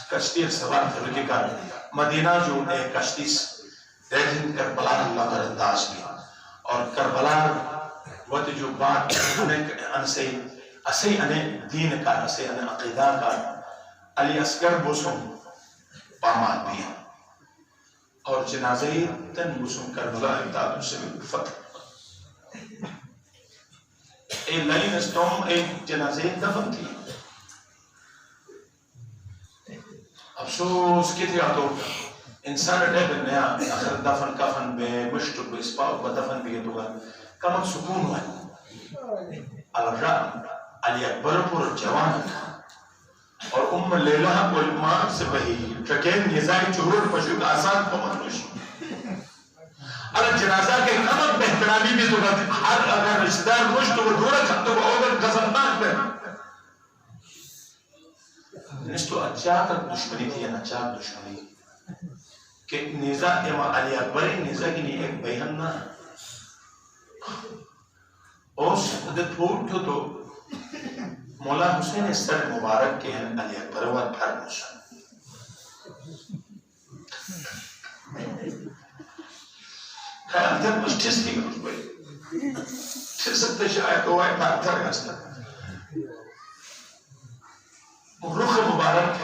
S1: کشتیر سوار تھے کر مدینہ جو ایک کشتی دیکھیں کربلا اللہ کا انداز بھی اور کربلا وقت جو بات انسے اسی انہیں دین کا اسی انہیں عقیدہ کا علی اصغر بوسوں پامال بھی ہیں اور جنازی تن بوسوں کربلا اقداد سے فتح ایک لائن اسٹوم ایک جنازی دفن تھی افسوس کی تھی آتو انسان اٹھے بنیا آخر دفن کفن بے مشتر بے اسپاو با دفن بھی تو گا کمک سکون ہوئے الرحم علی اکبر پور جوان اور ام لیلہ کو علمان سے بہی ٹرکین نظائی چہور پشوک آسان کو منوش اگر جنازہ کے کمک بہترامی بھی تو گا ہر اگر رشتہ دار روش تو وہ دورہ کھت تو وہ اگر قسمناک پہ اس تو اچاک دشمنی تھی یا اچاک دشمنی کہ نیزہ امام علی اکبری نیزہ کی نہیں ایک بیہن نہ اس پھوٹ تو مولا حسین سر مبارک کے ہیں علی اکبر و پھر موسیٰ خیال تر مجھ ٹھس نہیں کرو بھئی ٹھس سکتے شاید وہ آئے بات تر گستا رخ مبارک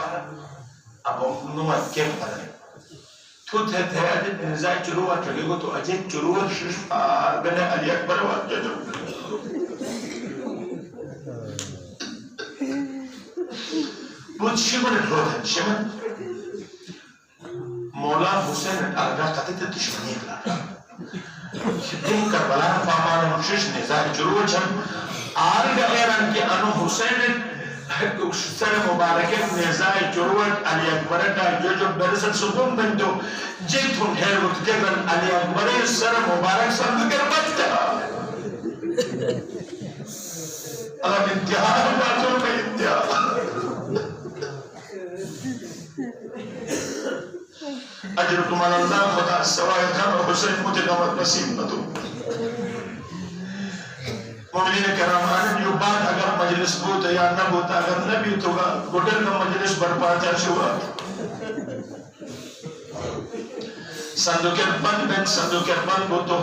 S1: اب نمت کے پڑھے تو تھے تھے نزائی چروہ چلے گو تو اجے چروہ شش بنے علی اکبر و ججو بود شمن روحن شمن مولا حسین ارگا قطعت دشمنی اکلا دن کربلا فامان مشش نزائی چروہ چن آرگا ایران کے انو حسین سر مبارکت نزائی چروت علی اکبرتا جو برسل سکون بندو جیتون ہے وقت جگن علی اکبر سر مبارک سمد کر بچتا اللہ انتحار باتوں میں انتحار اجرکم اللہ خدا سوائے خان حسین متقامت نصیب نتو مومنین کرام آنن یہ بات اگر مجلس بوتا یا نہ بوتا اگر نبی تو گوٹر کا مجلس برپاتا شوا صندوقیت بند بین صندوقیت بند بوتو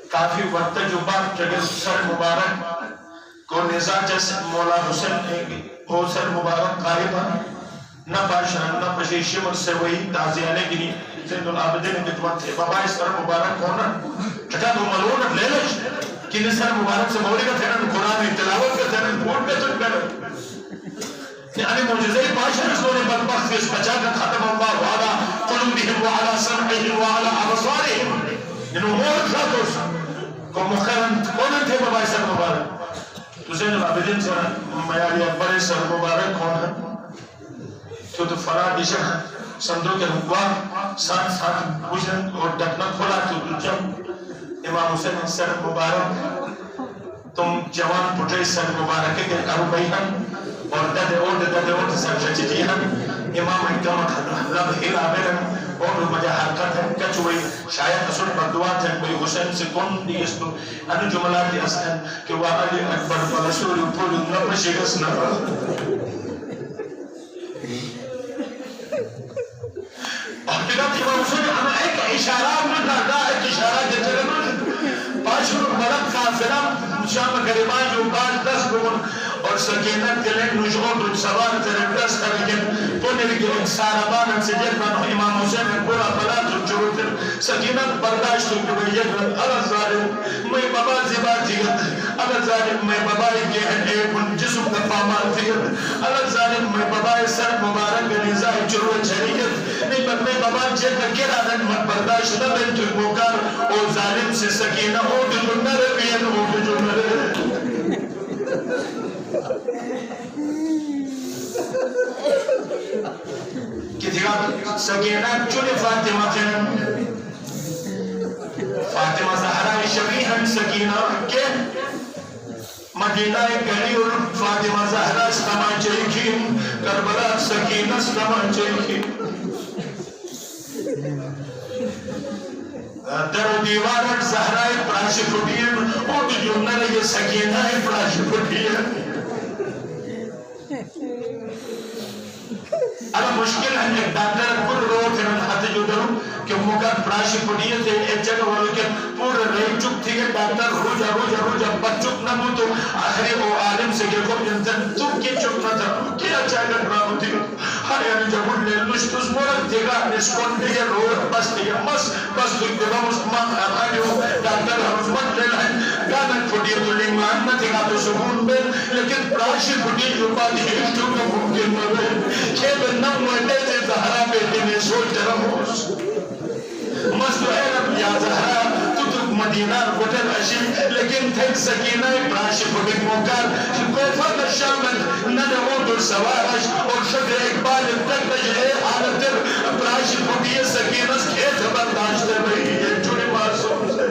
S1: کافی وقت جو بات جگر سر مبارک کو نزا جیسے مولا حسین ہو سر مبارک قائبا نہ پاشان نہ پشی شمر سے وہی تازیانے گنی زند العابدین خدمت تھے بابا سر مبارک ہونا چکا تو ملون لیلش کہ سر مبارک سے مولی کا تھیرن قرآن تلاوت کا تھیرن پھوٹ پہ تن کر یعنی معجزہ پاشن اس نے بدبخت اس بچا کر ختم اللہ وعلا قلوبہم وعلا سمعہم وعلا ابصارہم انہوں مور خاتوس کو مخرن کونن تھے بابا سر مبارک تو زین العابدین سر میالی اکبر سر مبارک کون ہے تو فرار دیشن ہے صندوق حکوان ساتھ ساتھ بوجھن اور ڈکنا کھولا تو جب امام حسین سر مبارک تم جوان پٹھے سر مبارک کے ارو بیہن اور دد سر چچی ہن امام اکدام لب ہیلا بیرن اور مجھے حرکت ہے کچھ ہوئی شاید اصول بردوات ہے کوئی حسین سے کون دیس تو انو جملات اصلا کہ وہ علی اکبر ورسول پول نبر شکس نبر اور کہتے امام حسین ہمیں ایک اشارہ مدہ دا ایک اشارہ دیتے رہے پاشر ملک کافرہ شام گریبان جو بعد 10 بگن اور سکینت دلیں نجعون رج سوار ترین دست لیکن پونر کے ایک ساربان سے جرمانو امام حسین پورا بلات رجوع تر سکینت برداشت ہو کہ یہ اللہ ظالم میں بابا زبار تیگت اللہ ظالم میں بابا کے ایک جسم کا پامال تیگت اللہ ظالم میں بابا سر مبارک نزائی چروع چریت نہیں پر میں بابا جیت کرا دن برداشت نہ بنت الموکار او ظالم سے سکینہ او دل نربین او دل نربین کتگا سکینہ چنے فاطمہ تھے فاطمہ زہرہ شبیہن سکینہ کے مدینہ گھڑی اور فاطمہ زہرہ استماع چاہیے کربلا سکینہ استماع چاہیے در دیوارت زہرہ پراش پھٹین اور جنر یہ سکینہ پراش پھٹین اب مشکل ہے ایک ڈاکٹر کل رو تھرن ہاتھ جو دروں کہ موقع پراش پھٹین تھے ایک جگہ والوں کے پورے رہی چک تھی کہ ڈاکٹر روجا بچک نہ ہو تو آخری وہ عالم سے کہ کوئی جنتن تم کی چک نہ تھا کیا چاہگر برامو تھی ہر یعنی جب ان لے نشتوز مورد دیگا نسکون دیگا روح بس دیگا بس دیگا مسلمان آخریو ڈاکٹر حرزمت لے لائن گانت پھٹین تو لنگمان نہ تھا تو سکون بین لیکن پراش پھٹین جو بعد ہیشتو کا ممکن نہ بین کہ بننا موٹے سے زہرہ بیٹے نے سوچ رہوز مستو ایرب یا زہرہ تو مدینہ ہوتل اشی لیکن تھک سکینہ پراش پھٹین موکار کوئی فرد شامل ننہو در سوارش اور شکر اقبال تک رجلے حالت پراش پھٹین سکینہ کھیت برداشت رہی یہ چوڑی معصوم سے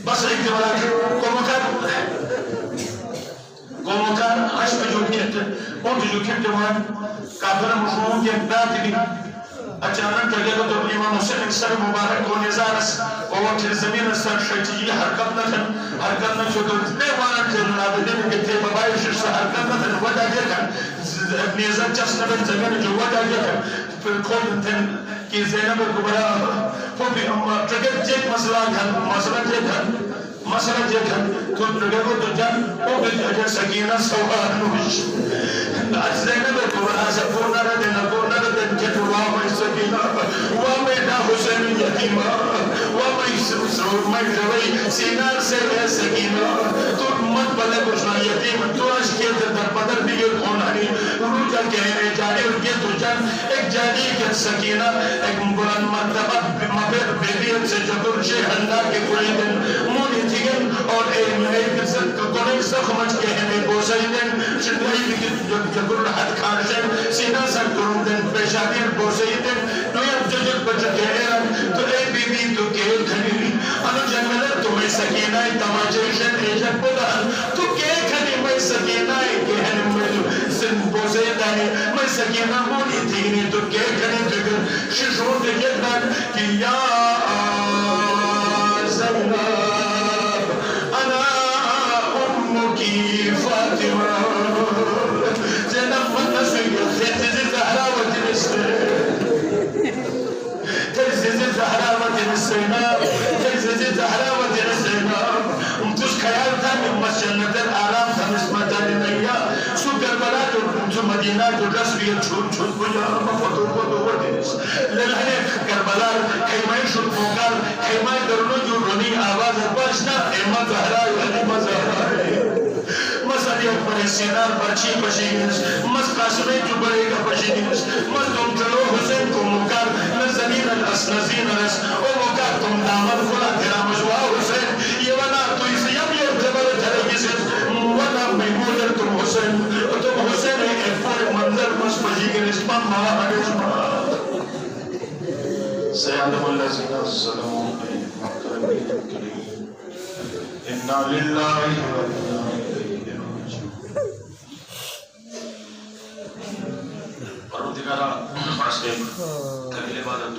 S1: بس ایک دیوارا کومکار عشق جو کھتے اور جو کھتے وہاں کافر مشہور کے اقداد بھی اچانک جگہ کو تو امام حسین سر مبارک کو نظارس اور پھر زمین سر شجی حرکت نہ چھوٹو بے وارن جلنا بدن کے تھے بابائی شش حرکت نہ وجہ دیکھا نیزہ چس نبن زمین جو وجہ دیکھا پھر کھول تھن کہ زینب کبرا وہ بھی جگہ جیک مسئلہ دیکھا تو جگہ کو تو جن وہ بھی جگہ سکینہ سوال نوش زینب کبرا سے پورنا ردن جت وامای سکینہ وامای نا حسین یتیمہ وامای سرمائی روی سینار سے ہے سکینہ تو مت بلے کچھنا یتیم تو عشقی در پدر دیگر کھونانی روجہ کہنے جانے اور یہ تو جن ایک جانی کے سکینہ ایک بلند مرتبہ مبیر بیدیت سے جبر شہندہ کے کوئی دن مونی تھین اور ایک کونے سخمج کہنے بوسائی دن شدوائی بھی جبر حد کھانشن سینہ سر کرن دن پیشادیر بوسائی دن نویم ججک بچہ کہنے تو اے بی بی تو کہل کھنی انو جنگلر تمہیں سکینہ تماجیشن ایجن بلان تو کہل کھنی میں سکینہ کہنے ملو سن بوسائی دن میں سکینہ مونی تھینی تو کہل کھنی جگر ششو دیگر کہ یا زینب انا امکی فاطمہ زینب منسوی تیزی زہرا و تیزی زہرا و تس خیال تھا کہ مسجد آرام تھا نسمت نیا سو کربلا جو مدینہ جو رسویت چھوٹ بجا مفتور کو دو ودیس للہنے کربلا خیمائی شد موکار خیمائی درنو جو رنی آواز باشنا احمد زہرا حلیمہ زہرا مسئلی اکبر سینار پرچی پشیدنس مس قاسمی جو بڑے گا پشیدنس مس تم چلو حسین کو موکار نزنین الاسنزین رس او موکار تم دامن خلا تیرا مجوہ حسین یہ ونا تو اس یم یہ جبر جلگی سے ونا میمونر تم حسین تم حسین ایک پر منظر مس پشیدنس مما حرشما سیادم اللہ زینہ السلام اِنَّا لِلَّهِ وَإِنَّا إِلَيْهِ رَاجِعُونَ پروردگارہ خاص کے کلیل عبادت